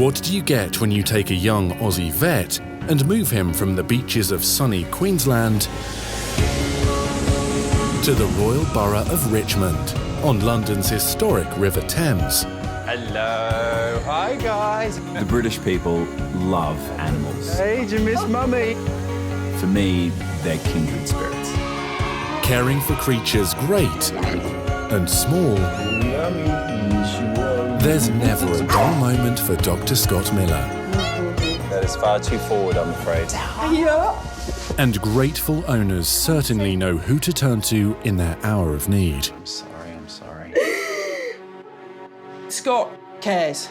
What do you get when you take a young Aussie vet and move him from the beaches of sunny Queensland to the Royal Borough of Richmond on London's historic River Thames? Hello. Hi, guys. The British people love animals. Hey, did you miss Mummy? For me, they're kindred spirits. Caring for creatures great and small, there's never a dull moment for Dr. Scott Miller. That is far too forward, I'm afraid. Yeah. And grateful owners certainly know who to turn to in their hour of need. I'm sorry. Scott cares,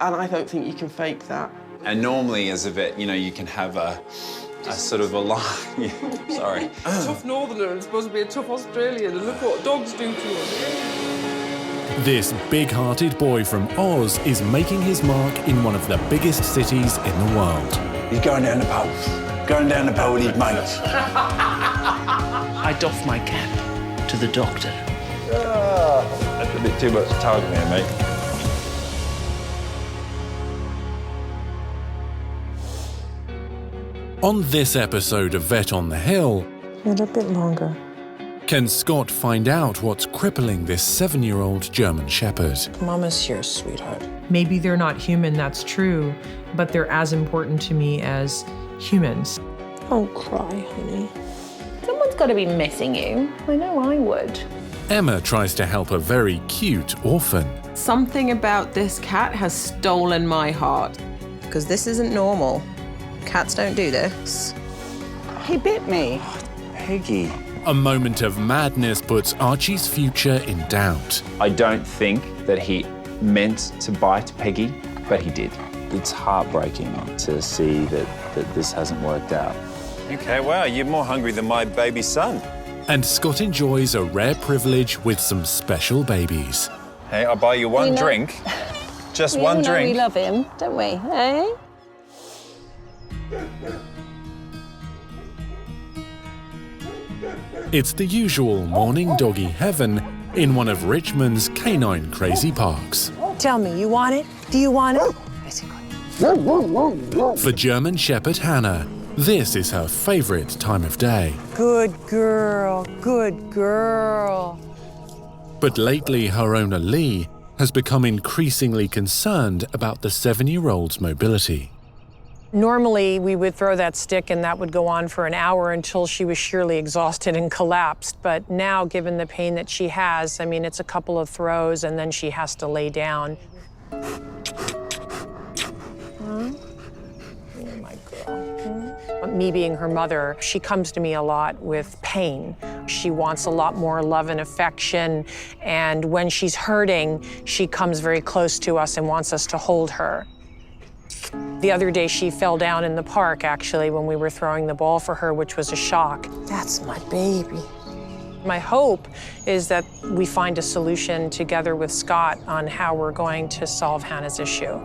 and I don't think you can fake that. And normally, as a vet, you can have a sort of a line. Sorry. Tough northerner and supposed to be a tough Australian, and look what dogs do to us. This big-hearted boy from Oz is making his mark in one of the biggest cities in the world. He's going down the pub. Going down the pub with his mates. I doff my cap to the doctor. That's a bit too much tongue there, mate. On this episode of Vet on the Hill, A little bit longer. can Scott find out what's crippling this 7-year-old German Shepherd? Mama's here, sweetheart. Maybe they're not human, that's true, but they're as important to me as humans. Don't cry, honey. Someone's got to be missing you. I know I would. Emma tries to help a very cute orphan. Something about this cat has stolen my heart. Because this isn't normal. Cats don't do this. He bit me. Peggy. A moment of madness puts Archie's future in doubt. I don't think that he meant to bite Peggy, but he did. It's heartbreaking to see that this hasn't worked out. Okay, wow, you're more hungry than my baby son. And Scott enjoys a rare privilege with some special babies. Hey, I'll buy you one drink. Just one drink. We love him, don't we? Hey? It's the usual morning doggy heaven in one of Richmond's canine crazy parks. Tell me, you want it? Do you want it? For German Shepherd Hannah, this is her favourite time of day. Good girl, good girl. But lately, her owner Lee has become increasingly concerned about the 7-year-old's mobility. Normally, we would throw that stick and that would go on for an hour until she was sheerly exhausted and collapsed. But now, given the pain that she has, I mean, it's a couple of throws and then she has to lay down. Me being her mother, she comes to me a lot with pain. She wants a lot more love and affection, and when she's hurting, she comes very close to us and wants us to hold her. The other day, she fell down in the park, actually, when we were throwing the ball for her, which was a shock. That's my baby. My hope is that we find a solution together with Scott on how we're going to solve Hannah's issue.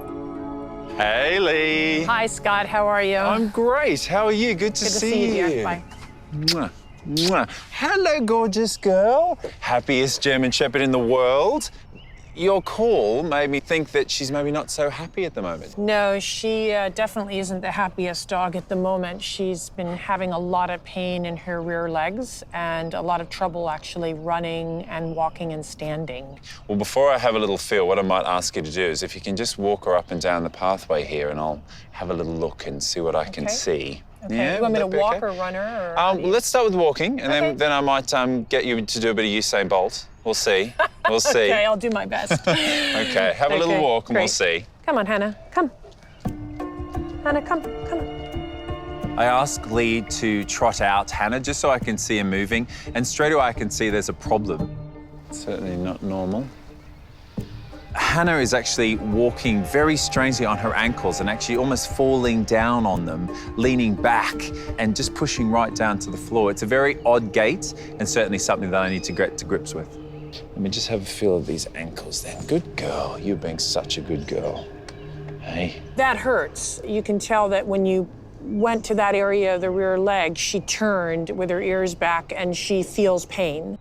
Hey, Lee. Hi, Scott. How are you? I'm great. How are you? Good to see you. Dear. Bye. Mwah, mwah. Hello, gorgeous girl. Happiest German Shepherd in the world. Your call made me think that she's maybe not so happy at the moment. No, she definitely isn't the happiest dog at the moment. She's been having a lot of pain in her rear legs and a lot of trouble actually running and walking and standing. Well, before I have a little feel, what I might ask you to do is if you can just walk her up and down the pathway here and I'll have a little look and see what I can see. Okay. Yeah, You want me to would that be walk okay? or run her? Or Let's start with walking, and then I might get you to do a bit of Usain Bolt. We'll see. We'll see. Okay, I'll do my best. Okay, have a little walk and we'll see. Come on, Hannah, come. Hannah, come on. I asked Lee to trot out Hannah just so I can see her moving, and straight away I can see there's a problem. Certainly not normal. Hannah is actually walking very strangely on her ankles and actually almost falling down on them, leaning back and just pushing right down to the floor. It's a very odd gait and certainly something that I need to get to grips with. Let me just have a feel of these ankles then. Good girl. You're being such a good girl. Hey. That hurts. You can tell that when you went to that area of the rear leg, she turned with her ears back and she feels pain.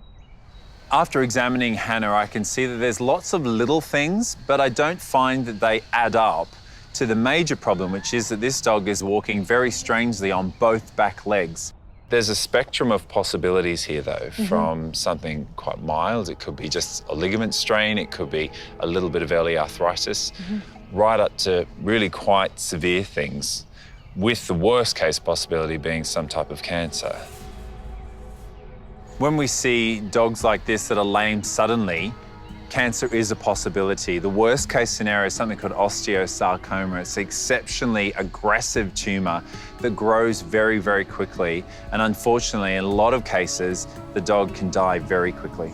After examining Hannah, I can see that there's lots of little things, but I don't find that they add up to the major problem, which is that this dog is walking very strangely on both back legs. There's a spectrum of possibilities here, though, from something quite mild. It could be just a ligament strain. It could be a little bit of early arthritis, right up to really quite severe things, with the worst case possibility being some type of cancer. When we see dogs like this that are lame suddenly, cancer is a possibility. The worst case scenario is something called osteosarcoma. It's an exceptionally aggressive tumour that grows very, very quickly. And unfortunately, in a lot of cases, the dog can die very quickly.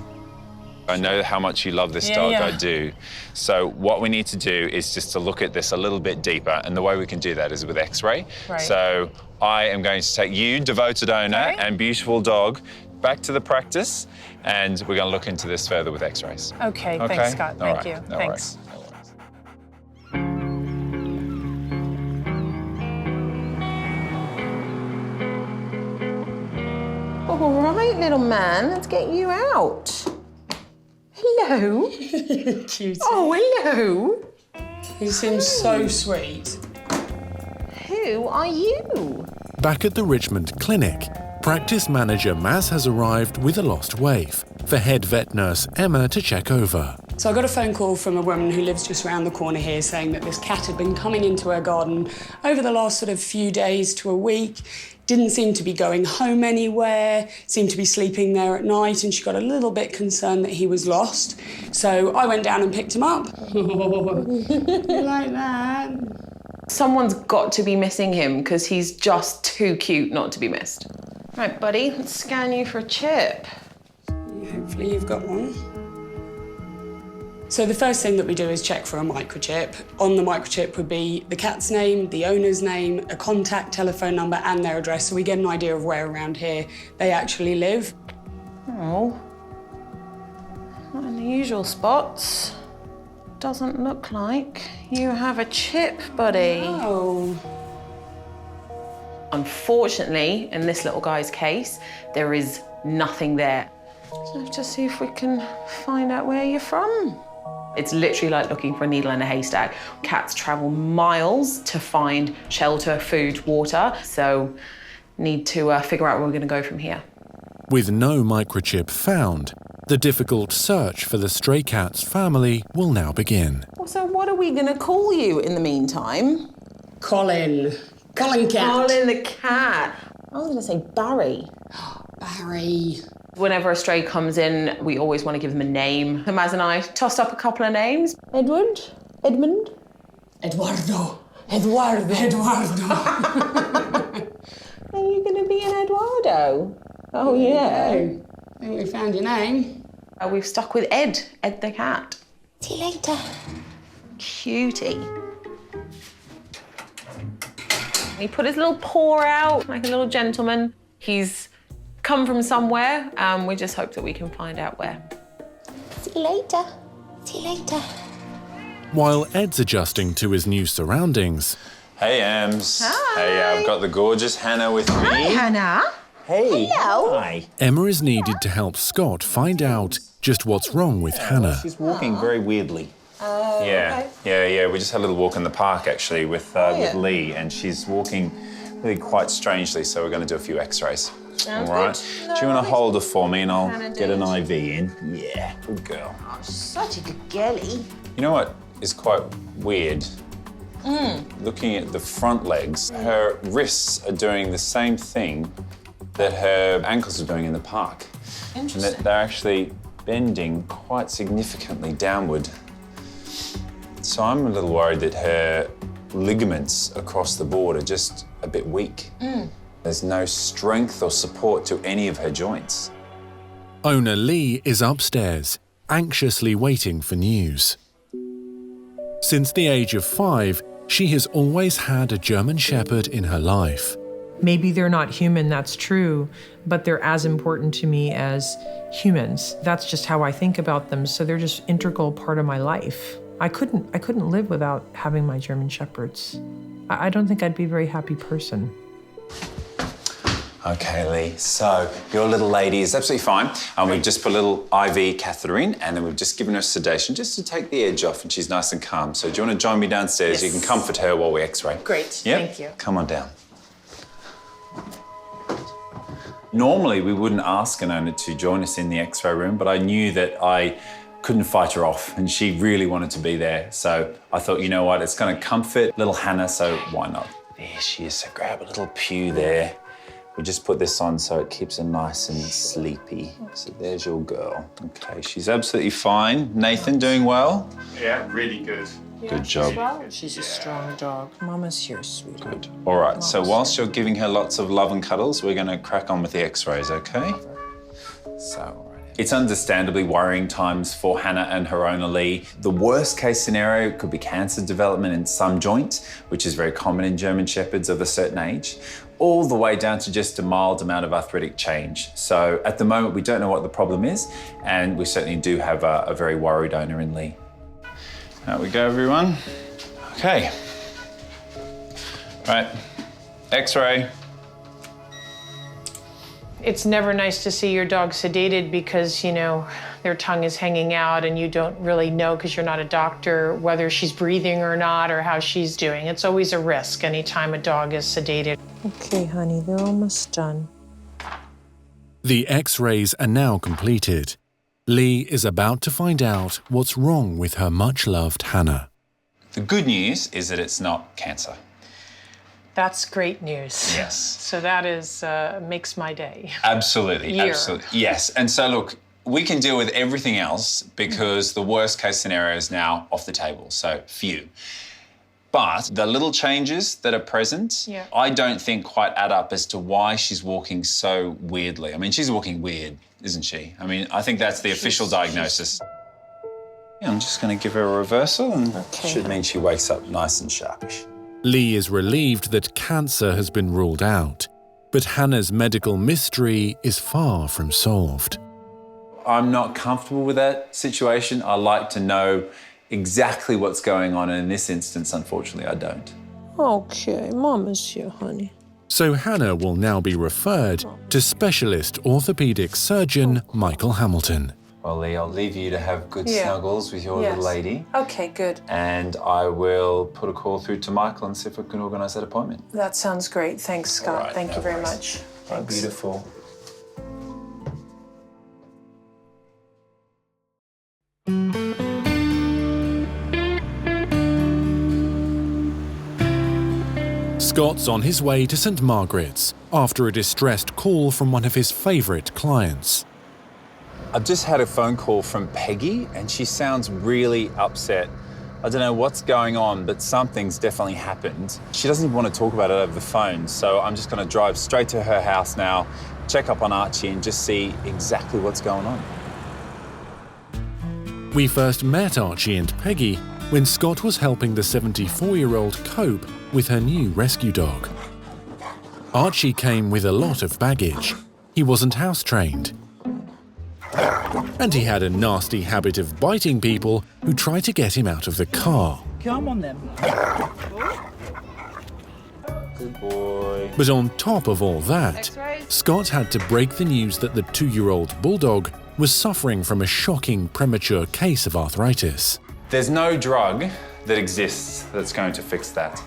I know how much you love this dog, I do. So what we need to do is just to look at this a little bit deeper, and the way we can do that is with X-ray. Right. So I am going to take you, devoted owner and beautiful dog, back to the practice, and we're going to look into this further with X-rays. Okay, thanks, Scott. Thank you. No Thanks. worries. All right, little man, let's get you out. Hello. Cutie. Oh, hello. He seems so sweet. Who are you? Back at the Richmond clinic, practice manager Maz has arrived with a lost waif for head vet nurse Emma to check over. So I got a phone call from a woman who lives just around the corner here saying that this cat had been coming into her garden over the last sort of few days to a week, didn't seem to be going home anywhere, seemed to be sleeping there at night, and she got a little bit concerned that he was lost. So I went down and picked him up. Like that. Someone's got to be missing him because he's just too cute not to be missed. Right, buddy, let's scan you for a chip. Hopefully you've got one. So the first thing that we do is check for a microchip. On the microchip would be the cat's name, the owner's name, a contact telephone number and their address, so we get an idea of where around here they actually live. Oh, not in the usual spots. Doesn't look like you have a chip, buddy. Oh. Unfortunately, in this little guy's case, there is nothing there. So let's just see if we can find out where you're from. It's literally like looking for a needle in a haystack. Cats travel miles to find shelter, food, water, so need to figure out where we're going to go from here. With no microchip found, the difficult search for the stray cat's family will now begin. So what are we going to call you in the meantime? Colin. Colin cat. Colin the cat. I was going to say Barry. Barry. Whenever a stray comes in, we always want to give them a name. Maz and I tossed up a couple of names. Edward, Edmund, Eduardo. Eduardo. Eduardo. Are you going to be an Eduardo? Oh, yeah. I think we found your name. We've stuck with Ed the cat. See you later. Cutie. He put his little paw out like a little gentleman. He's come from somewhere, and we just hope that we can find out where. See you later. See you later. While Ed's adjusting to his new surroundings, Hey, Ems. Hi. Hey, I've got the gorgeous Hannah with me. Hi, Hannah. Hey. Hello. Hi. Emma is needed to help Scott find out just what's wrong with Hannah. She's walking very weirdly. Yeah. We just had a little walk in the park, actually, with Lee, and she's walking really quite strangely, so we're going to do a few X-rays. Sounds All right. good. Do you want to hold her for me, and I'll Hannah get an did. IV in? Yeah, good girl. Oh, such a good girlie. You know what is quite weird? Looking at the front legs, her wrists are doing the same thing that her ankles are doing in the park. Interesting. And that they're actually bending quite significantly downward. So I'm a little worried that her ligaments across the board are just a bit weak. There's no strength or support to any of her joints. Owner Lee is upstairs, anxiously waiting for news. Since the age of 5, she has always had a German Shepherd in her life. Maybe they're not human, that's true, but they're as important to me as humans. That's just how I think about them, so they're just an integral part of my life. I couldn't live without having my German Shepherds. I don't think I'd be a very happy person. Okay, Lee, so your little lady is absolutely fine. And we've just put a little IV catheter in and then we've just given her sedation just to take the edge off and she's nice and calm. So do you want to join me downstairs? Yes. You can comfort her while we x-ray. Great, Yep? thank you. Come on down. Normally, we wouldn't ask an owner to join us in the x-ray room, but I knew that I couldn't fight her off and she really wanted to be there. So I thought, you know what, it's going to comfort little Hannah, so why not? There she is, so grab a little pew there. We just put this on so it keeps her nice and sleepy. So there's your girl. Okay, she's absolutely fine. Nathan, doing well? Yeah, really good. Good job. She's a strong dog. Mama's here, sweetie. Good. All right, so whilst you're giving her lots of love and cuddles, we're going to crack on with the x-rays, okay? So, it's understandably worrying times for Hannah and her owner Lee. The worst case scenario could be cancer development in some joint, which is very common in German Shepherds of a certain age, all the way down to just a mild amount of arthritic change. So at the moment, we don't know what the problem is, and we certainly do have a very worried owner in Lee. Out we go, everyone. Okay. Right, x-ray. It's never nice to see your dog sedated because, you know, their tongue is hanging out and you don't really know, because you're not a doctor, whether she's breathing or not or how she's doing. It's always a risk anytime a dog is sedated. Okay, honey, they're almost done. The x-rays are now completed. Lee is about to find out what's wrong with her much-loved Hannah. The good news is that it's not cancer. That's great news. Yes. So that is, makes my day. Absolutely, Year. absolutely. Yes, and so look, we can deal with everything else because the worst case scenario is now off the table, so few. But the little changes that are present, I don't think quite add up as to why she's walking so weirdly. I mean, she's walking weird, isn't she? I mean, I think that's the official diagnosis. Yeah, I'm just going to give her a reversal and should mean she wakes up nice and sharpish. Lee is relieved that cancer has been ruled out, but Hannah's medical mystery is far from solved. I'm not comfortable with that situation. I like to know exactly what's going on, and in this instance, unfortunately, I don't. Okay, Mama's here, honey. So Hannah will now be referred to specialist orthopedic surgeon Michael Hamilton. Well, Lee, I'll leave you to have good snuggles with your little lady. Okay, good. And I will put a call through to Michael and see if we can organise that appointment. That sounds great. Thanks, Scott. Right, Thank you very much. Thanks. Beautiful. Scott's on his way to St Margaret's after a distressed call from one of his favourite clients. I've just had a phone call from Peggy and she sounds really upset. I don't know what's going on, but something's definitely happened. She doesn't even want to talk about it over the phone, so I'm just going to drive straight to her house now, check up on Archie and just see exactly what's going on. We first met Archie and Peggy when Scott was helping the 74-year-old cope with her new rescue dog. Archie came with a lot of baggage. He wasn't house-trained. And he had a nasty habit of biting people who tried to get him out of the car. Come on then. Good boy. But on top of all that, Scott had to break the news that the 2-year-old bulldog was suffering from a shocking premature case of arthritis. There's no drug that exists that's going to fix that.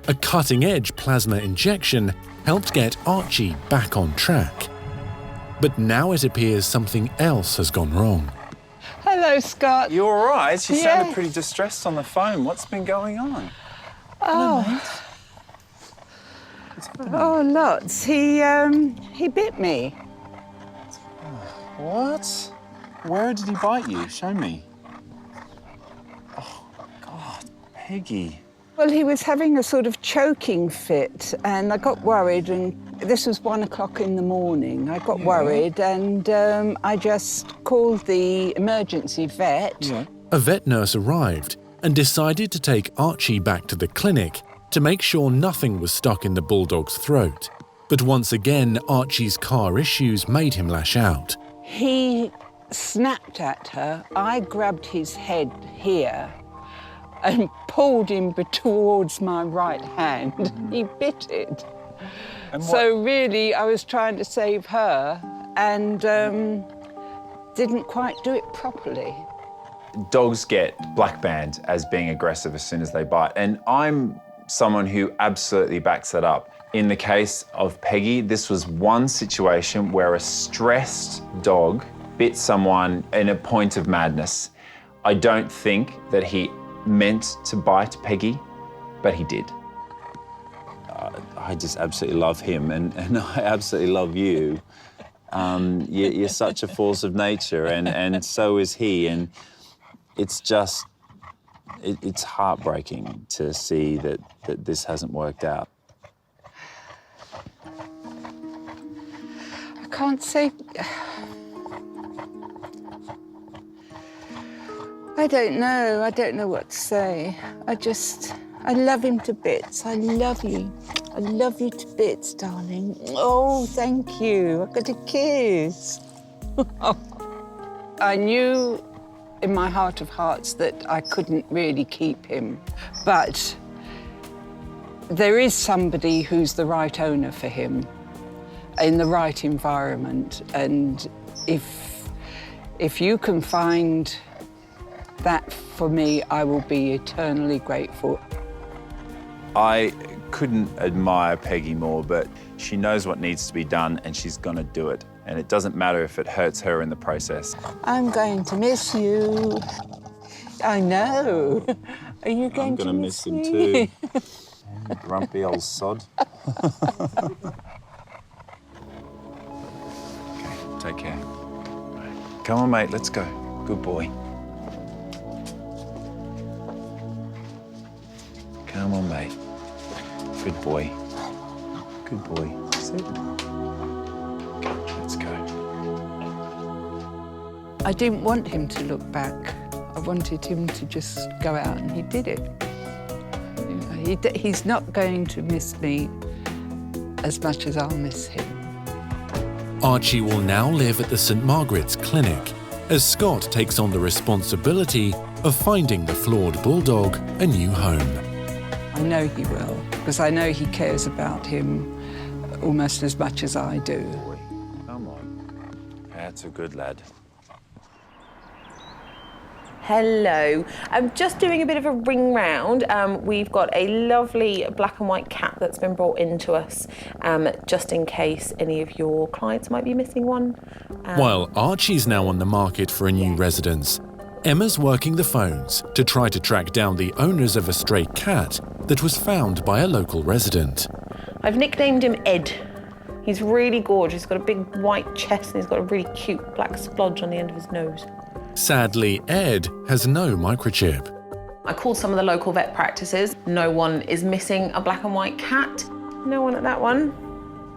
A cutting-edge plasma injection helped get Archie back on track. But now it appears something else has gone wrong. Hello, Scott. You all right? She sounded pretty distressed on the phone. What's been going on? Oh. Oh, lots. He bit me. What? Where did he bite you? Show me. Oh, God, Peggy. Well, he was having a sort of choking fit, and I got worried, and this was 1 o'clock in the morning. I got worried, and I just called the emergency vet. A vet nurse arrived and decided to take Archie back to the clinic to make sure nothing was stuck in the bulldog's throat. But once again, Archie's car issues made him lash out. He snapped at her. I grabbed his head here and pulled him towards my right hand. He bit it. So really, I was trying to save her and didn't quite do it properly. Dogs get black banned as being aggressive as soon as they bite, and I'm someone who absolutely backs that up. In the case of Peggy, this was one situation where a stressed dog bit someone in a point of madness. I don't think that he meant to bite Peggy, but he did. I just absolutely love him, and I absolutely love you. You're such a force of nature, and so is he, and it's just, it's heartbreaking to see that this hasn't worked out. I can't say... I don't know what to say. I love him to bits. I love you to bits, darling. Oh, thank you. I got a kiss. I knew in my heart of hearts that I couldn't really keep him, but there is somebody who's the right owner for him in the right environment, and if you can find that for me, I will be eternally grateful. I couldn't admire Peggy more, but she knows what needs to be done and she's gonna do it. And it doesn't matter if it hurts her in the process. I'm going to miss you. I know. Are you going to miss me? I'm gonna miss him too. Grumpy old sod. Okay, take care. Come on, mate, let's go. Good boy. Come on, mate. Good boy. Good boy. Sit. Okay, let's go. I didn't want him to look back. I wanted him to just go out, and he did it. You know, he's not going to miss me as much as I'll miss him. Archie will now live at the St Margaret's Clinic as Scott takes on the responsibility of finding the flawed bulldog a new home. I know he will, because I know he cares about him almost as much as I do. Come on. That's a good lad. Hello. I'm just doing a bit of a ring round. We've got a lovely black and white cat that's been brought into us, just in case any of your clients might be missing one. While Archie's now on the market for a new residence, Emma's working the phones to try to track down the owners of a stray cat that was found by a local resident. I've nicknamed him Ed. He's really gorgeous. He's got a big white chest and he's got a really cute black splodge on the end of his nose. Sadly, Ed has no microchip. I called some of the local vet practices. No one is missing a black and white cat. No one at that one.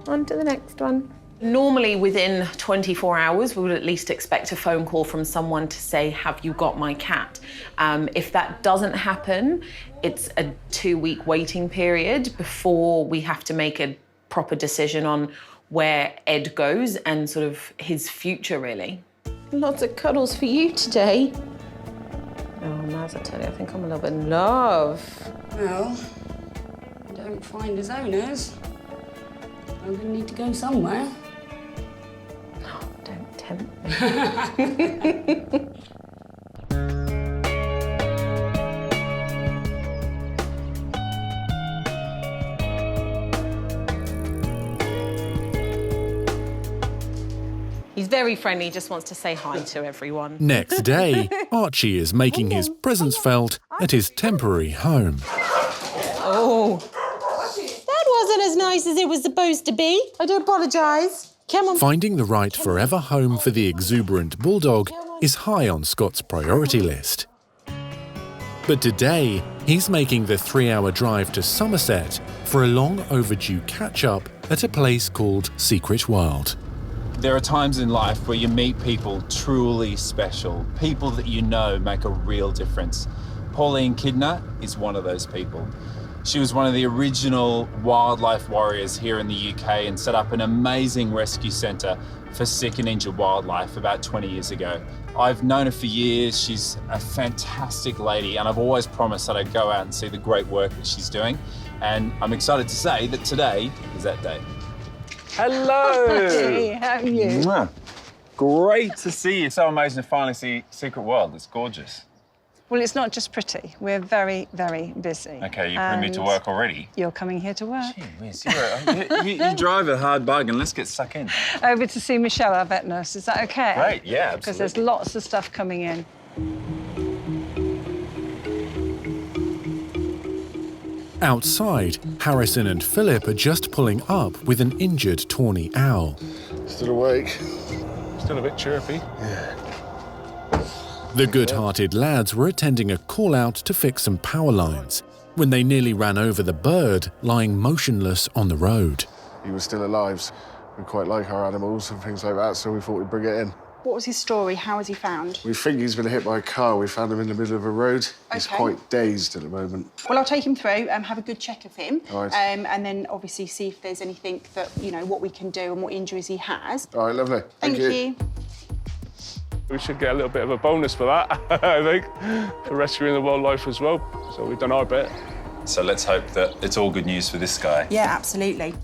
On to the next one. Normally within 24 hours, we would at least expect a phone call from someone to say, have you got my cat? If that doesn't happen, it's a 2-week waiting period before we have to make a proper decision on where Ed goes and sort of his future, really. Lots of cuddles for you today. Oh, Maz, I tell you, I think I'm a little bit in love. Well, I don't find his owners. I'm gonna need to go somewhere. Oh, don't tempt me. He's very friendly, just wants to say hi to everyone. Next day, Archie is making his presence felt at his temporary home. Oh. That wasn't as nice as it was supposed to be. I do apologise. Come on. Finding the right forever home for the exuberant bulldog is high on Scott's priority list. But today, he's making the 3-hour drive to Somerset for a long overdue catch-up at a place called Secret World. There are times in life where you meet people truly special, people that you know make a real difference. Pauline Kidner is one of those people. She was one of the original wildlife warriors here in the UK and set up an amazing rescue centre for sick and injured wildlife about 20 years ago. I've known her for years. She's a fantastic lady, and I've always promised that I'd go out and see the great work that she's doing. And I'm excited to say that today is that day. Hello. Hey, how are you? Mwah. Great to see you. So amazing to finally see Secret World. It's gorgeous. Well, it's not just pretty. We're very, very busy. Okay, you're putting me to work already. You're coming here to work. Gee whiz, you drive a hard bargain. Let's get stuck in. Over to see Michelle, our vet nurse. Is that okay? Great, yeah, absolutely. Because there's lots of stuff coming in. Outside, Harrison and Philip are just pulling up with an injured tawny owl. Still awake. Still a bit chirpy. Yeah. The good-hearted lads were attending a call-out to fix some power lines when they nearly ran over the bird lying motionless on the road. He was still alive. We quite like our animals and things like that, so we thought we'd bring it in. What was his story? How was he found? We think he's been hit by a car. We found him in the middle of a road. He's quite dazed at the moment. Well, I'll take him through, have a good check of him, Right. and then obviously see if there's anything that, you know, what we can do and what injuries he has. All right, lovely. Thank you. We should get a little bit of a bonus for that, I think, for rescuing the wildlife as well. So we've done our bit. So let's hope that it's all good news for this guy. Yeah, absolutely.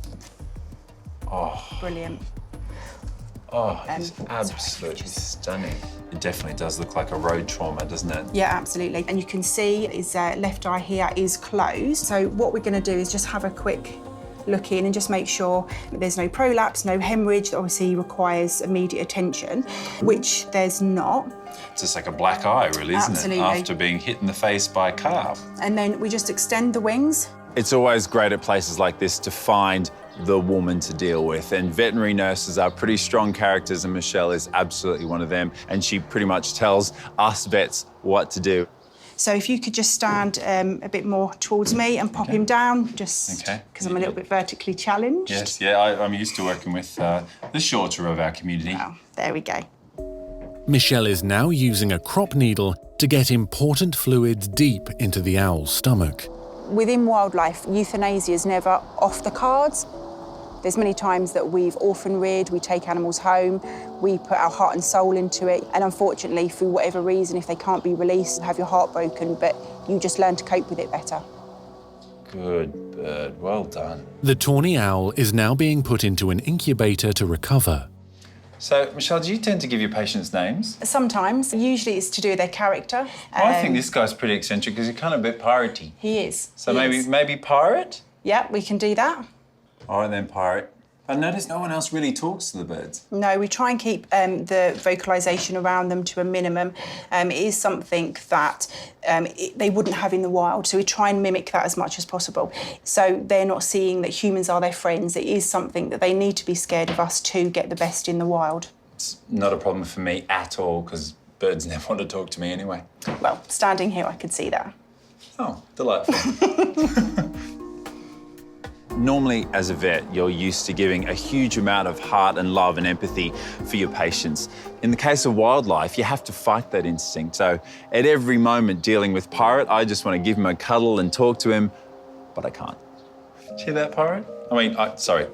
Oh. Brilliant. Oh, it's absolutely stunning. It definitely does look like a road trauma, doesn't it? Yeah, absolutely. And you can see his left eye here is closed. So what we're going to do is just have a quick look in and just make sure there's no prolapse, no hemorrhage that obviously requires immediate attention, which there's not. It's just like a black eye, really, isn't Absolutely. it? After being hit in the face by a car. And then we just extend the wings. It's always great at places like this to find the woman to deal with, and veterinary nurses are pretty strong characters, and Michelle is absolutely one of them, and she pretty much tells us vets what to do. So if you could just stand a bit more towards me and pop him down, just because I'm a little bit vertically challenged. Yes, yeah, I'm used to working with the shorter of our community. Oh, there we go. Michelle is now using a crop needle to get important fluids deep into the owl's stomach. Within wildlife, euthanasia is never off the cards. There's many times that we've orphan reared, we take animals home, we put our heart and soul into it, and unfortunately, for whatever reason, if they can't be released, have your heart broken, but you just learn to cope with it better. Good bird, well done. The tawny owl is now being put into an incubator to recover. So, Michelle, do you tend to give your patients names? Sometimes. Usually it's to do with their character. I think this guy's pretty eccentric because he's kind of a bit piratey. He is. So maybe pirate? Yeah, we can do that. All right, then, pirate. I notice no one else really talks to the birds. No, we try and keep the vocalisation around them to a minimum. It is something that they wouldn't have in the wild, so we try and mimic that as much as possible. So they're not seeing that humans are their friends. It is something that they need to be scared of us to get the best in the wild. It's not a problem for me at all, because birds never want to talk to me anyway. Well, standing here, I could see that. Oh, delightful. Normally, as a vet, you're used to giving a huge amount of heart and love and empathy for your patients. In the case of wildlife, you have to fight that instinct. So at every moment dealing with Pirate, I just want to give him a cuddle and talk to him, but I can't. Did you hear that, Pirate? I mean, sorry.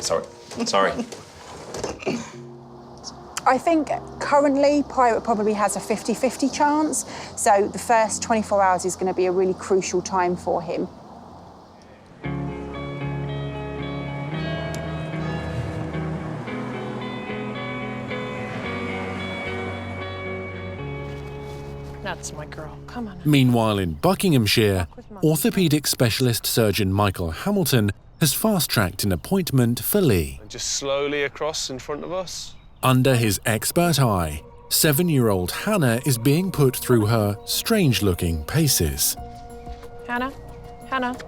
I think currently Pirate probably has a 50-50 chance. So the first 24 hours is going to be a really crucial time for him. That's my girl. Come on. Meanwhile, in Buckinghamshire, orthopaedic specialist surgeon Michael Hamilton has fast-tracked an appointment for Lee. Just slowly across in front of us. Under his expert eye, 7-year-old Hannah is being put through her strange-looking paces. Hannah?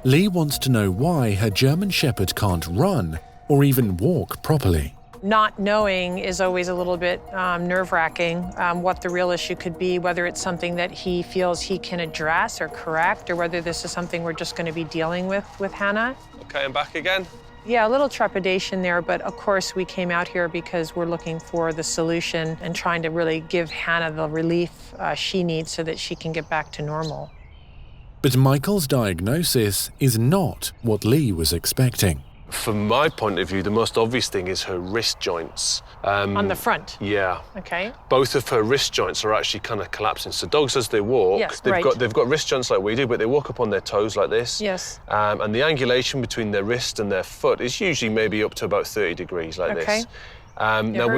Lee wants to know why her German Shepherd can't run or even walk properly. Not knowing is always a little bit nerve-wracking, what the real issue could be, whether it's something that he feels he can address or correct, or whether this is something we're just going to be dealing with Hannah. Okay, I'm back again. Yeah, a little trepidation there, but of course we came out here because we're looking for the solution and trying to really give Hannah the relief she needs so that she can get back to normal. But Michael's diagnosis is not what Lee was expecting. From my point of view, the most obvious thing is her wrist joints. On the front? Yeah. Okay. Both of her wrist joints are actually kind of collapsing. So dogs, as they walk, Yes, they've got wrist joints like we do, but they walk up on their toes like this. Yes. And the angulation between their wrist and their foot is usually maybe up to about 30 degrees like this. Now,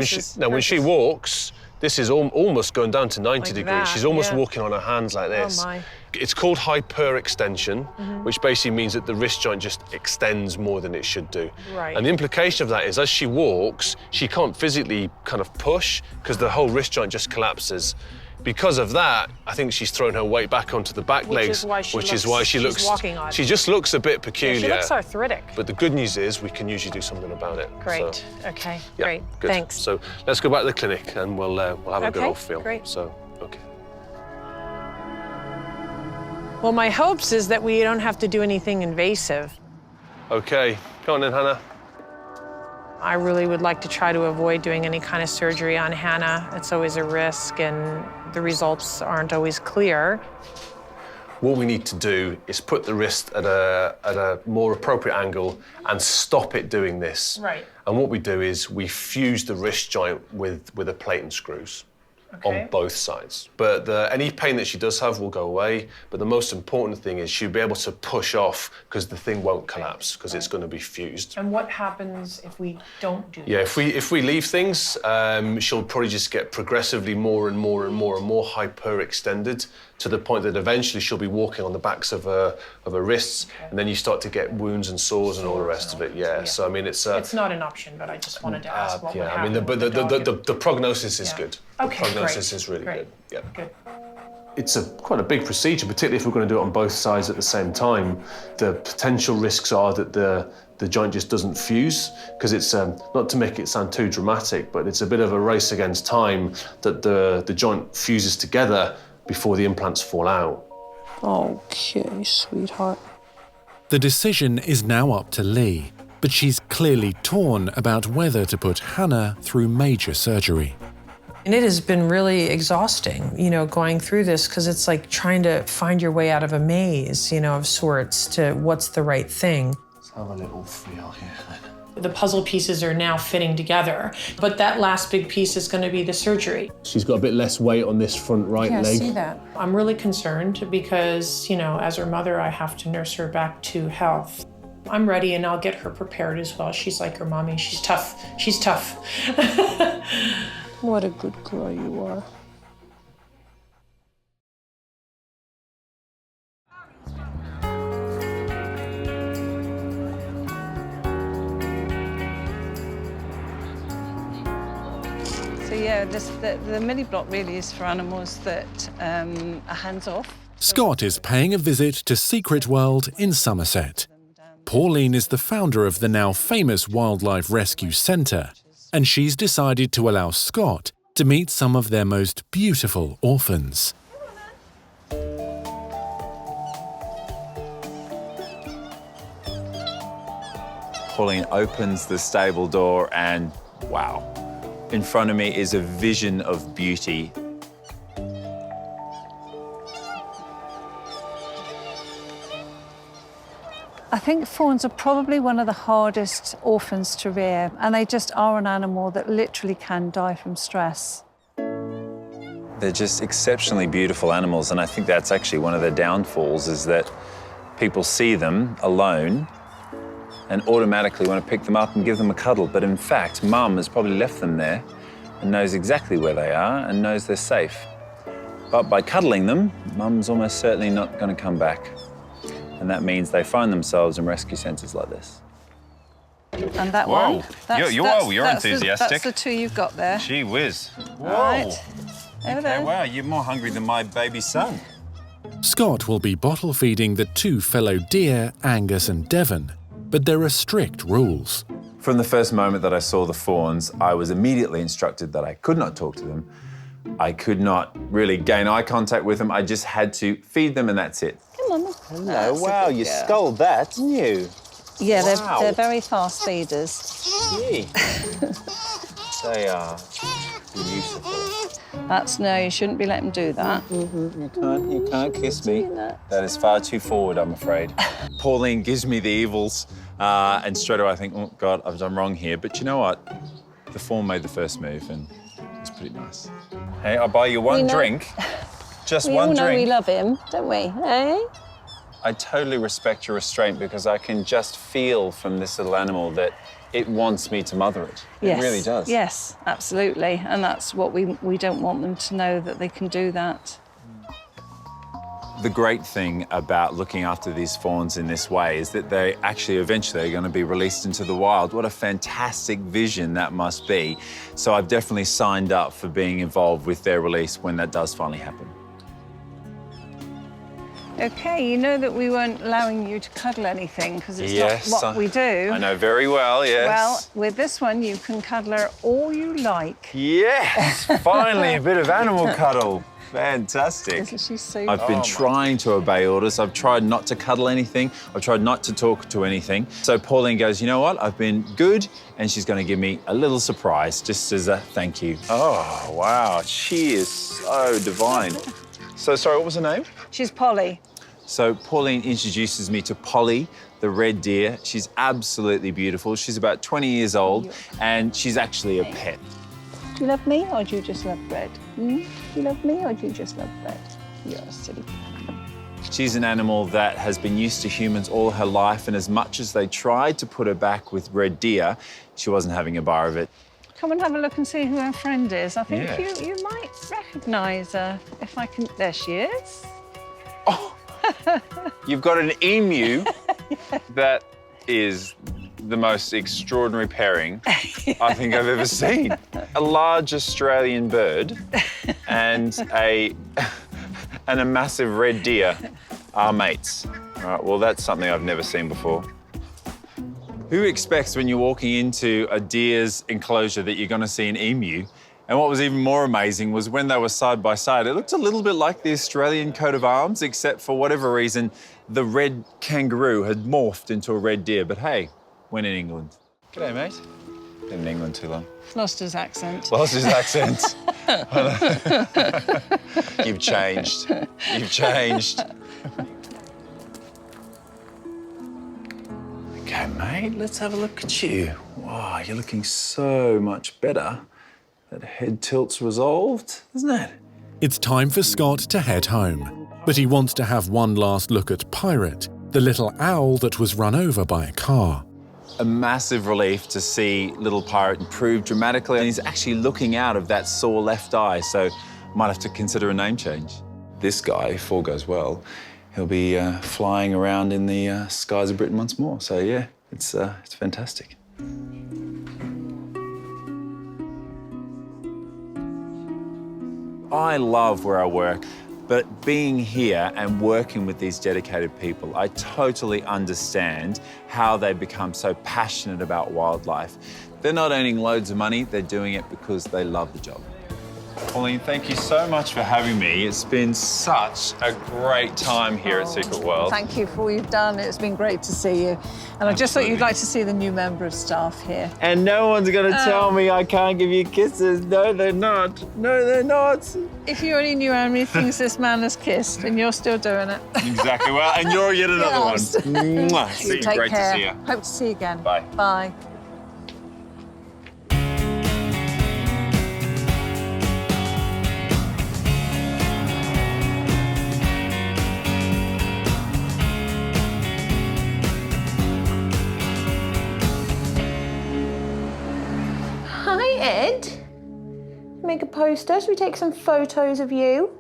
when she walks, this is almost going down to 90 degrees. that, She's almost yeah. walking on her hands like this. Oh, my. It's called hyperextension, which basically means that the wrist joint just extends more than it should do. Right. And the implication of that is as she walks, she can't physically kind of push because the whole wrist joint just collapses. Because of that, I think she's thrown her weight back onto the back legs, which is why she looks walking odd. She just looks a bit peculiar. Yeah, she looks arthritic. But the good news is we can usually do something about it. Great. So, Okay. yeah, Great. good. Thanks. So let's go back to the clinic and we'll have a good old feel. Great. So, okay. Well, my hopes is that we don't have to do anything invasive. Okay, go on then, Hannah. I really would like to try to avoid doing any kind of surgery on Hannah. It's always a risk, and the results aren't always clear. What we need to do is put the wrist at a more appropriate angle and stop it doing this. Right. And what we do is we fuse the wrist joint with a plate and screws. On both sides. But any pain that she does have will go away. But the most important thing is she'll be able to push off because the thing won't collapse because it's going to be fused. And what happens if we don't do Yeah, if we leave things, she'll probably just get progressively more and more hyperextended to the point that eventually she'll be walking on the backs of her wrists, and then you start to get wounds and sores and all the rest of it. Yeah. So I mean, it's not an option, but I just wanted to ask what would I happen. mean, the prognosis is good. Okay, the prognosis is really great. good. Yeah. Good. It's quite a big procedure, particularly if we're going to do it on both sides at the same time. The potential risks are that the joint just doesn't fuse, because it's not to make it sound too dramatic, but it's a bit of a race against time that the joint fuses together before the implants fall out. Okay, sweetheart. The decision is now up to Lee, but she's clearly torn about whether to put Hannah through major surgery. And it has been really exhausting, going through this, because it's like trying to find your way out of a maze, of sorts, to what's the right thing. Let's have a little feel here. The puzzle pieces are now fitting together, but that last big piece is going to be the surgery. She's got a bit less weight on this front right leg. Yeah, I see that. I'm really concerned because, as her mother, I have to nurse her back to health. I'm ready, and I'll get her prepared as well. She's like her mommy. She's tough. She's tough. What a good girl you are. So yeah, the mini block really is for animals that are hands-off. Scott is paying a visit to Secret World in Somerset. Pauline is the founder of the now famous Wildlife Rescue Centre, and she's decided to allow Scott to meet some of their most beautiful orphans. Pauline opens the stable door and wow. In front of me is a vision of beauty. I think fawns are probably one of the hardest orphans to rear, and they just are an animal that literally can die from stress. They're just exceptionally beautiful animals, and I think that's actually one of their downfalls, is that people see them alone and automatically want to pick them up and give them a cuddle. But in fact, Mum has probably left them there and knows exactly where they are and knows they're safe. But by cuddling them, Mum's almost certainly not going to come back. And that means they find themselves in rescue centres like this. And that Whoa. one. You're enthusiastic. That's the two you've got there. Gee whiz. Whoa. Right. Over there. Okay, wow, you're more hungry than my baby son. Scott will be bottle feeding the two fellow deer, Angus and Devon, but there are strict rules. From the first moment that I saw the fawns, I was immediately instructed that I could not talk to them. I could not really gain eye contact with them. I just had to feed them and that's it. Come on. Hello, wow, you sculled that, didn't you? Yeah, Wow. they're very fast feeders. Gee. They are beautiful. That's no, you shouldn't be letting him do that. You can't kiss me. That is far too forward, I'm afraid. Pauline gives me the evils, and straight away I think, oh, God, I've done wrong here. But you know what? The fawn made the first move, and it's pretty nice. Hey, I'll buy you one drink. Just one drink. We all know we love him, don't we? Eh? I totally respect your restraint because I can just feel from this little animal that it wants me to mother it. Yes. It really does. Yes, absolutely. And that's what we don't want them to know, that they can do that. The great thing about looking after these fawns in this way is that they actually eventually are going to be released into the wild. What a fantastic vision that must be. So I've definitely signed up for being involved with their release when that does finally happen. OK, you know that we weren't allowing you to cuddle anything because it's not what we do. I know very well, yes. Well, with this one, you can cuddle her all you like. Yes, finally a bit of animal cuddle. Fantastic. Isn't she sweet? I've been trying to obey orders. I've tried not to cuddle anything. I've tried not to talk to anything. So Pauline goes, you know what? I've been good, and she's going to give me a little surprise just as a thank you. Oh, wow. She is so divine. So, sorry, what was her name? She's Polly. So Pauline introduces me to Polly, the red deer. She's absolutely beautiful. She's about 20 years old, and she's actually a pet. Do you love me, or do you just love bread? Do you love me, or do you just love bread? You're a silly. She's an animal that has been used to humans all her life, and as much as they tried to put her back with red deer, she wasn't having a bar of it. Come and have a look and see who her friend is. I think Yeah. you might recognise her if I can. There she is. You've got an emu that is the most extraordinary pairing I think I've ever seen. A large Australian bird and a massive red deer are mates. All right, well, that's something I've never seen before. Who expects when you're walking into a deer's enclosure that you're going to see an emu? And what was even more amazing was when they were side by side, it looked a little bit like the Australian coat of arms, except for whatever reason, the red kangaroo had morphed into a red deer. But hey, when in England. G'day, mate. Been in England too long. Lost his accent. Lost his accent. You've changed. You've changed. Okay, mate, let's have a look at you. Wow, you're looking so much better. That head tilt's resolved, isn't it? It's time for Scott to head home, but he wants to have one last look at Pirate, the little owl that was run over by a car. A massive relief to see little Pirate improve dramatically, and he's actually looking out of that sore left eye, so might have to consider a name change. This guy, if all goes well, he'll be flying around in the skies of Britain once more. So yeah, it's fantastic. I love where I work, but being here and working with these dedicated people, I totally understand how they become so passionate about wildlife. They're not earning loads of money, they're doing it because they love the job. Pauline, thank you so much for having me. It's been such a great time here at Secret World. Thank you for all you've done. It's been great to see you. And I just thought you'd like to see the new member of staff here. And no one's going to tell me I can't give you kisses. No, they're not. No, they're not. If you only knew how many things this man has kissed, and you're still doing it. Exactly. Well, and you're yet another one. Mwah. See you. Take Great care. to see you. Hope to see you again. Bye. Bye. Hi, Ed. Make a poster so we take some photos of you.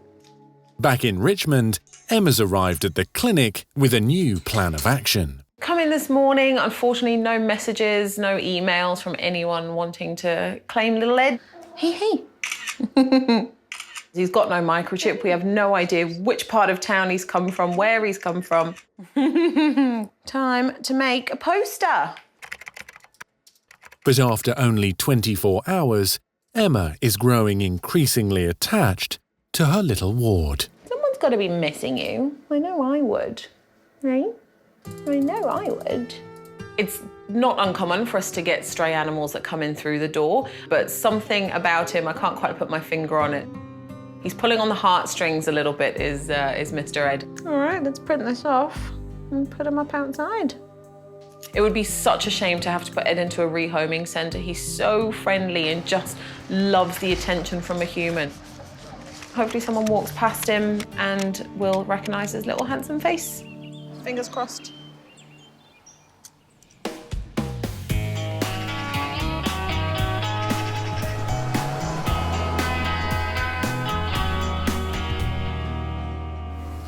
Back in Richmond, Emma's arrived at the clinic with a new plan of action. Come in this morning, unfortunately no messages, no emails from anyone wanting to claim little Ed. Hey. He's got no microchip. We have no idea which part of town he's come from, where he's come from. Time to make a poster. But after only 24 hours, Emma is growing increasingly attached to her little ward. Someone's got to be missing you. I know I would. Right? I know I would. It's not uncommon for us to get stray animals that come in through the door, but something about him, I can't quite put my finger on it. He's pulling on the heartstrings a little bit, is Mr. Ed. All right, let's print this off and put him up outside. It would be such a shame to have to put Ed into a rehoming centre. He's so friendly and just loves the attention from a human. Hopefully someone walks past him and will recognise his little handsome face. Fingers crossed.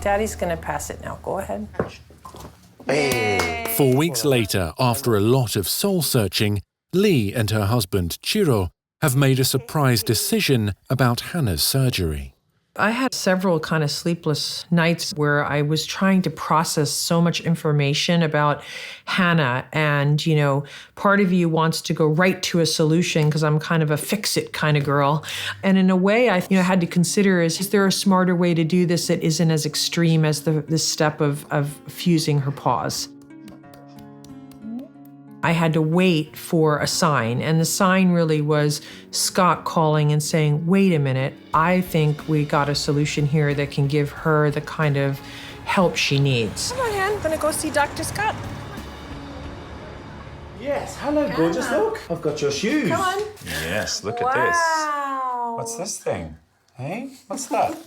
Daddy's gonna pass it now. Go ahead. 4 weeks later, after a lot of soul-searching, Lee and her husband, Chiro, have made a surprise decision about Hannah's surgery. I had several kind of sleepless nights where I was trying to process so much information about Hannah. And, you know, part of you wants to go right to a solution because I'm kind of a fix-it kind of girl. And in a way, I had to consider is there a smarter way to do this that isn't as extreme as this step of fusing her paws? I had to wait for a sign, and the sign really was Scott calling and saying, wait a minute, I think we got a solution here that can give her the kind of help she needs. Come on, Anne, gonna go see Dr. Scott. Yes, hello, gorgeous. Look, I've got your shoes. Come on. Yes, look at this. What's this thing? Hey, what's that?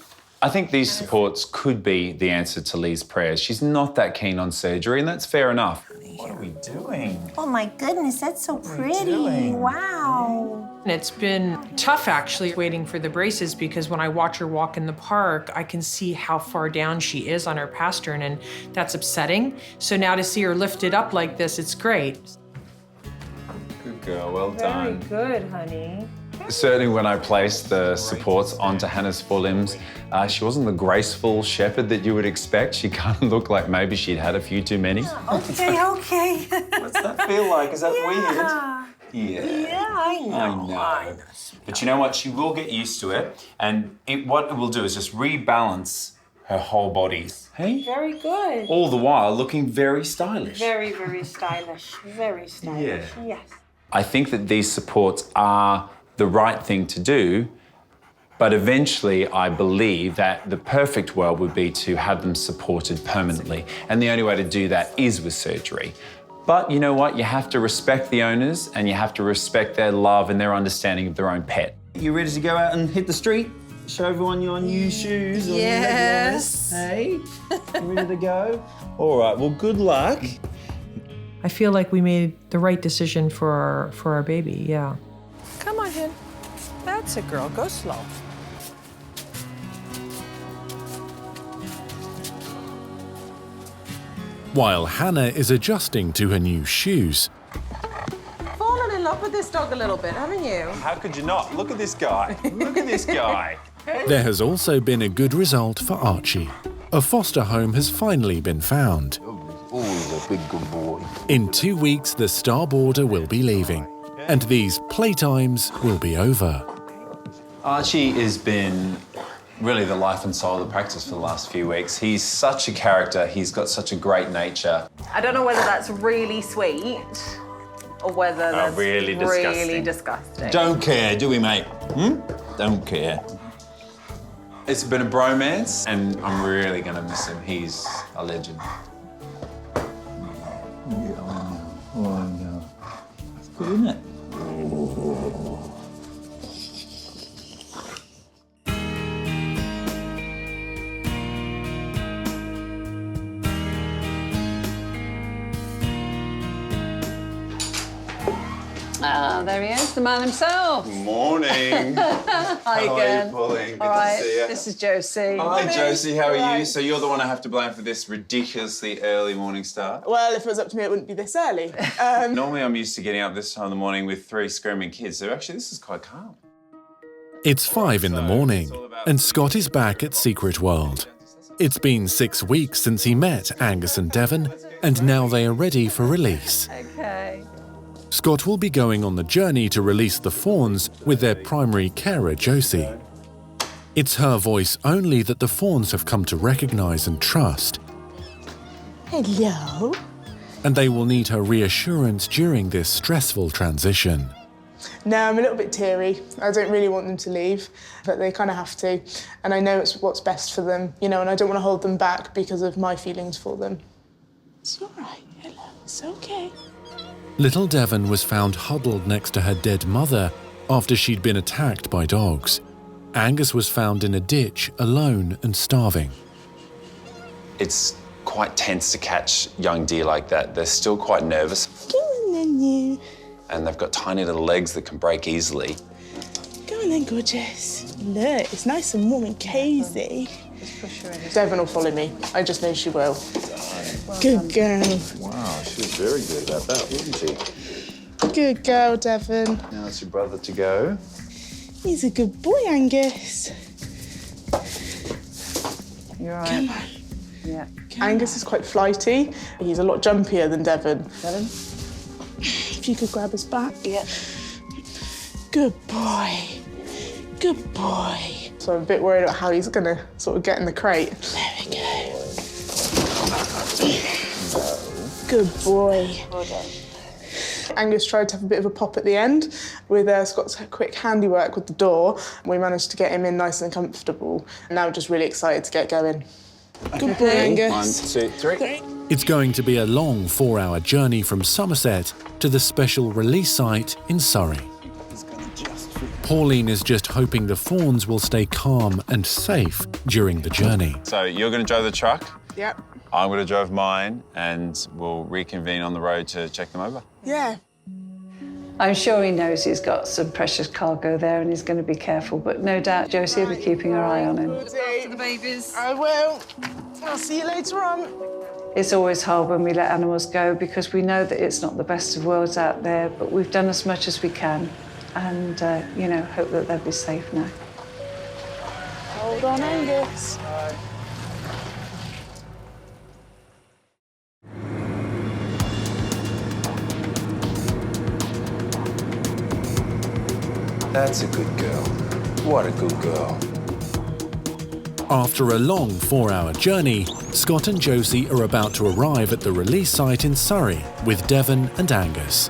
I think these supports could be the answer to Lee's prayers. She's not that keen on surgery, and that's fair enough. What are we doing? Oh my goodness, that's so pretty. Wow. It's been tough, actually, waiting for the braces because when I watch her walk in the park, I can see how far down she is on her pastern, and that's upsetting. So now to see her lifted up like this, it's great. Good girl, well done. Very good, honey. Certainly when I placed the supports onto Hannah's forelimbs, she wasn't the graceful shepherd that you would expect. She kind of looked like maybe she'd had a few too many. Okay. What's that feel like? Is that weird? Yeah, I know. But you know what? She will get used to it. And what it will do is just rebalance her whole body. Hey? Very good. All the while looking very stylish. Very, very stylish. Very stylish. Yeah. Yes. I think that these supports are the right thing to do, but eventually I believe that the perfect world would be to have them supported permanently. And the only way to do that is with surgery. But you know what? You have to respect the owners and you have to respect their love and their understanding of their own pet. You ready to go out and hit the street? Show everyone your new shoes? Yes. Hey, you ready to go? All right, well, good luck. I feel like we made the right decision for our baby, yeah. Come on, Hen. That's a girl. Go slow. While Hannah is adjusting to her new shoes, Fallen in love with this dog a little bit, haven't you? How could you not? Look at this guy. Look at this guy. there has also been a good result for Archie. A foster home has finally been found. Always a big good boy. In 2 weeks, the star boarder will be leaving, and these playtimes will be over. Archie has been really the life and soul of the practice for the last few weeks. He's such a character. He's got such a great nature. I don't know whether that's really sweet or whether that's really disgusting. Don't care, do we, mate? Don't care. It's been a bromance, and I'm really going to miss him. He's a legend. Oh, I know. It's good, isn't it? Ah, there he is, the man himself. Morning. Hi How again. are you, Pauline? Good All right, to see you. this is Josie. Hi, Josie. How are you? Right. So you're the one I have to blame for this ridiculously early morning start? Well, if it was up to me, it wouldn't be this early. Normally, I'm used to getting up this time in the morning with 3 screaming kids, so actually this is quite calm. It's 5 in the morning, and Scott is back at Secret World. It's been 6 weeks since he met Angus and Devon, and now they are ready for release. Okay. Scott will be going on the journey to release the fawns with their primary carer, Josie. It's her voice only that the fawns have come to recognise and trust, Hello. and they will need her reassurance during this stressful transition. No, I'm a little bit teary. I don't really want them to leave, but they kind of have to. And I know it's what's best for them, you know, and I don't want to hold them back because of my feelings for them. It's all right, hello, it's okay. Little Devon was found huddled next to her dead mother after she'd been attacked by dogs. Angus was found in a ditch, alone and starving. It's quite tense to catch young deer like that. They're still quite nervous. Come on then, you. And they've got tiny little legs that can break easily. Go on then, gorgeous. Look, it's nice and warm and cosy. Just push her in. Devon will follow me. I just know she will. Good girl. Wow, she was very good about that, wasn't she? Good girl, Devon. Now it's your brother to go. He's a good boy, Angus. You're right. Come on. Yeah. Angus is quite flighty. He's a lot jumpier than Devon. Devon? If you could grab his back. Yeah. Good boy. Good boy. So I'm a bit worried about how he's going to sort of get in the crate. There we go. Good boy. Well done. Angus tried to have a bit of a pop at the end. With Scott's quick handiwork with the door, we managed to get him in nice and comfortable. And now I'm just really excited to get going. Good boy, Angus. 1, 2, 3. It's going to be a long 4-hour journey from Somerset to the special release site in Surrey. Pauline is just hoping the fawns will stay calm and safe during the journey. So you're going to drive the truck? Yep. I'm going to drive mine, and we'll reconvene on the road to check them over. Yeah. I'm sure he knows he's got some precious cargo there and he's going to be careful, but no doubt Josie will be keeping her eye on him. After the babies. I will. I'll see you later on. It's always hard when we let animals go because we know that it's not the best of worlds out there, but we've done as much as we can and, you know, hope that they'll be safe now. Hold on, Angus. That's a good girl. What a good girl. After a long 4-hour journey, Scott and Josie are about to arrive at the release site in Surrey with Devon and Angus.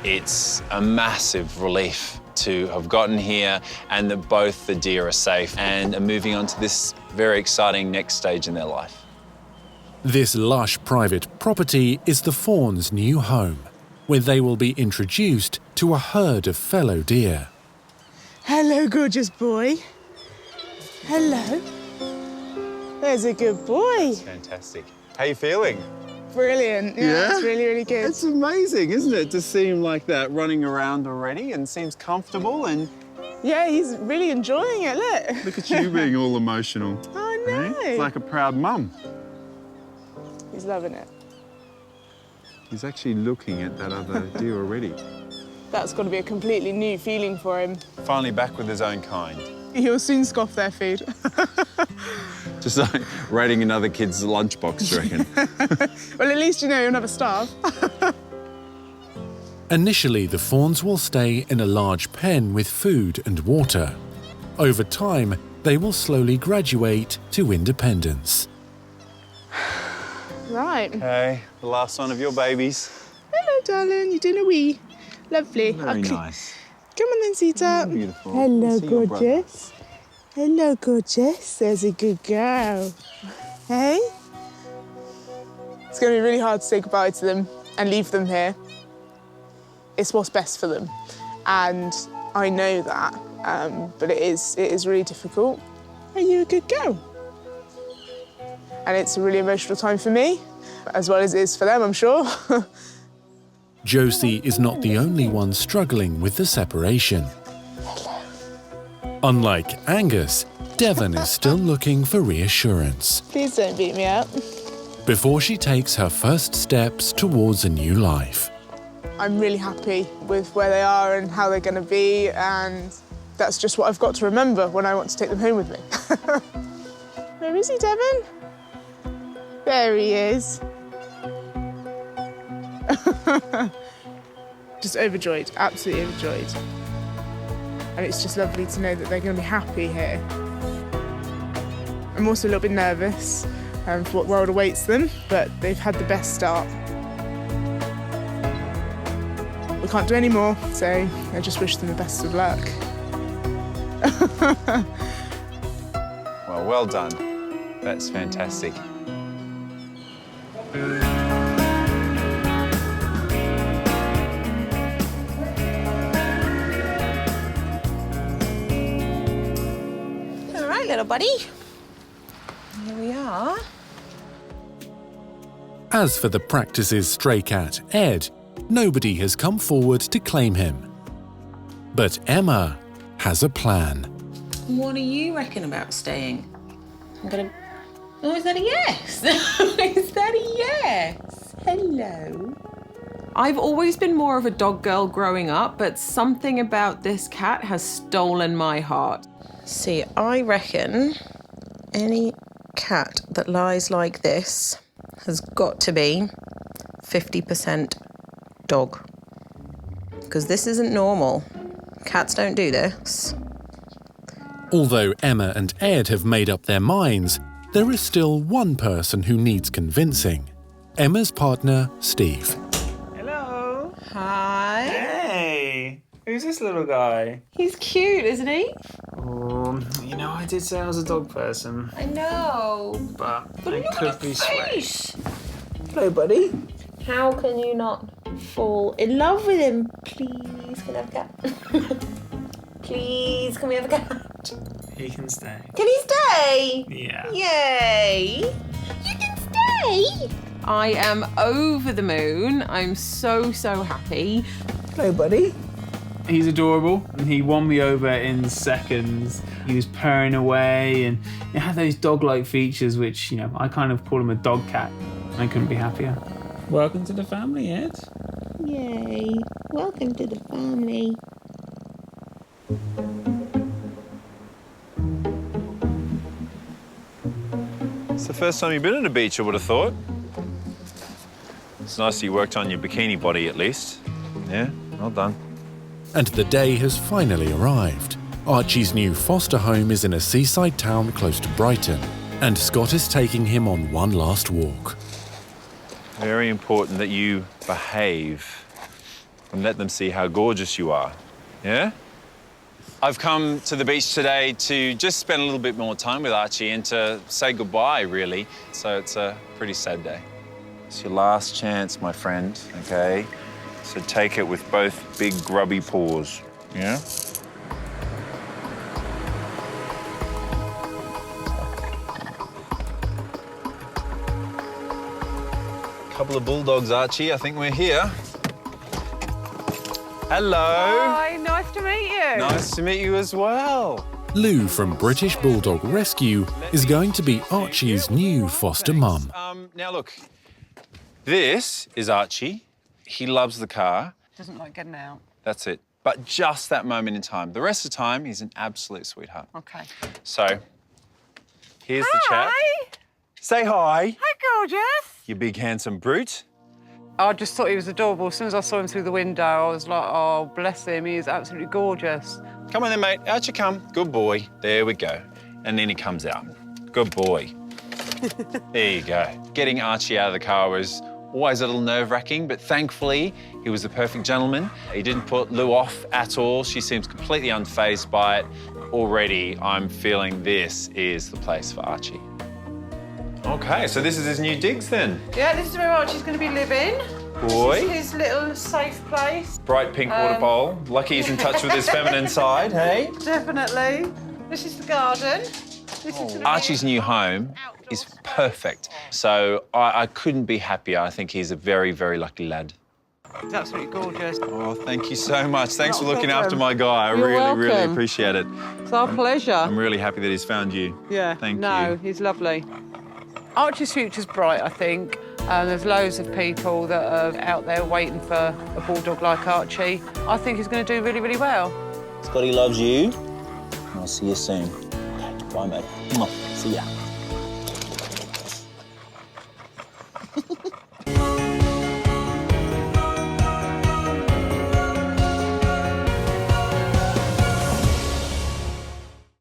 It's a massive relief to have gotten here and that both the deer are safe and are moving on to this very exciting next stage in their life. This lush private property is the fawns' new home, where they will be introduced to a herd of fellow deer. Hello, gorgeous boy. Hello. There's a good boy. Fantastic. How are you feeling? Brilliant. Yeah, it's really, really good. It's amazing, isn't it, to see him like that running around already and seems comfortable and... Yeah, he's really enjoying it, look. Look at you being all emotional. I know. It's like a proud mum. He's loving it. He's actually looking at that other deer already. That's got to be a completely new feeling for him. Finally back with his own kind. He'll soon scoff their food. Just like raiding another kid's lunchbox, do you reckon? Well, at least you know you'll never starve. Initially, the fawns will stay in a large pen with food and water. Over time, they will slowly graduate to independence. Right. Okay, the last one of your babies. Hello, darling. You're doing a wee. Lovely. Very nice. Come on then, Sita. Beautiful. Hello, See your brother. gorgeous. Hello, gorgeous. There's a good girl. Hey? It's going to be really hard to say goodbye to them and leave them here. It's what's best for them. And I know that, but it is really difficult. Are you a good girl? And it's a really emotional time for me, as well as it is for them, I'm sure. Josie is not the only one struggling with the separation. Unlike Angus, Devon is still looking for reassurance Please don't beat me up. before she takes her first steps towards a new life. I'm really happy with where they are and how they're going to be, and that's just what I've got to remember when I want to take them home with me. Where is he, Devon? There he is. Just overjoyed, absolutely overjoyed. And it's just lovely to know that they're going to be happy here. I'm also a little bit nervous for what world awaits them, but they've had the best start. We're we can't do any more, so I just wish them the best of luck. Well, well done. That's fantastic. All right, little buddy. Here we are. As for the practice's stray cat, Ed, nobody has come forward to claim him. But Emma has a plan. What do you reckon about staying? I'm gonna... Oh, is that a yes? Is that a yes? Hello. I've always been more of a dog girl growing up, but something about this cat has stolen my heart. See, I reckon any cat that lies like this has got to be 50% dog. Because this isn't normal. Cats don't do this. Although Emma and Ed have made up their minds, there is still one person who needs convincing. Emma's partner, Steve. Hello. Hi. Hey. Who's this little guy? He's cute, isn't he? Oh, you know, I did say I was a dog person. I know. But I look could at be his swayed. face. Hello, buddy. How can you not fall in love with him? Please, can I have a cat? Please, can we have a cat? He can stay. Can he stay? Yeah. Yay! You can stay! I am over the moon. I'm so, so happy. Hello, buddy. He's adorable, and he won me over in seconds. He was purring away, and it had those dog-like features, which, you know, I kind of call him a dog cat. I couldn't be happier. Welcome to the family, Ed. Yay. Welcome to the family. It's the first time you've been at a beach, I would have thought. It's nice you worked on your bikini body, at least. Yeah, well done. And the day has finally arrived. Archie's new foster home is in a seaside town close to Brighton, and Scott is taking him on one last walk. Very important that you behave and let them see how gorgeous you are, yeah? I've come to the beach today to just spend a little bit more time with Archie and to say goodbye, really. So it's a pretty sad day. It's your last chance, my friend, okay? So take it with both big grubby paws, yeah? Couple of bulldogs, Archie. I think we're here. Hello. Hi, nice to meet you. Nice to meet you as well. Lou from British Bulldog Rescue is going to be Archie's new foster mum. Now look, this is Archie. He loves the car. Doesn't like getting out. That's it. But just that moment in time. The rest of the time, he's an absolute sweetheart. Okay. So, here's the chap. Say hi. Hi, gorgeous. You big handsome brute. I just thought he was adorable. As soon as I saw him through the window, I was like, oh, bless him. He is absolutely gorgeous. Come on then, mate. Out you come. Good boy. There we go. And then he comes out. Good boy. There you go. Getting Archie out of the car was always a little nerve-wracking, but thankfully, he was the perfect gentleman. He didn't put Lou off at all. She seems completely unfazed by it. Already, I'm feeling this is the place for Archie. Okay, so this is his new digs then. Yeah, this is where Archie's going to be living. Boy. This is his little safe place. Bright pink water bowl. Lucky he's in touch with his feminine side, hey? Definitely. This is the garden. This is Archie's new home is perfect. So I couldn't be happier. I think he's a very, very lucky lad. It's absolutely gorgeous. Oh, thank you so much. Thanks Not for a looking problem. after my guy. I You're really welcome. appreciate it. It's our pleasure. I'm really happy that he's found you. Yeah. Thank no, you. he's lovely. Archie's future's bright, I think. There's loads of people that are out there waiting for a bulldog like Archie. I think he's going to do really, really well. Scotty loves you. I'll see you soon. Okay, bye, mate. Mwah. See ya.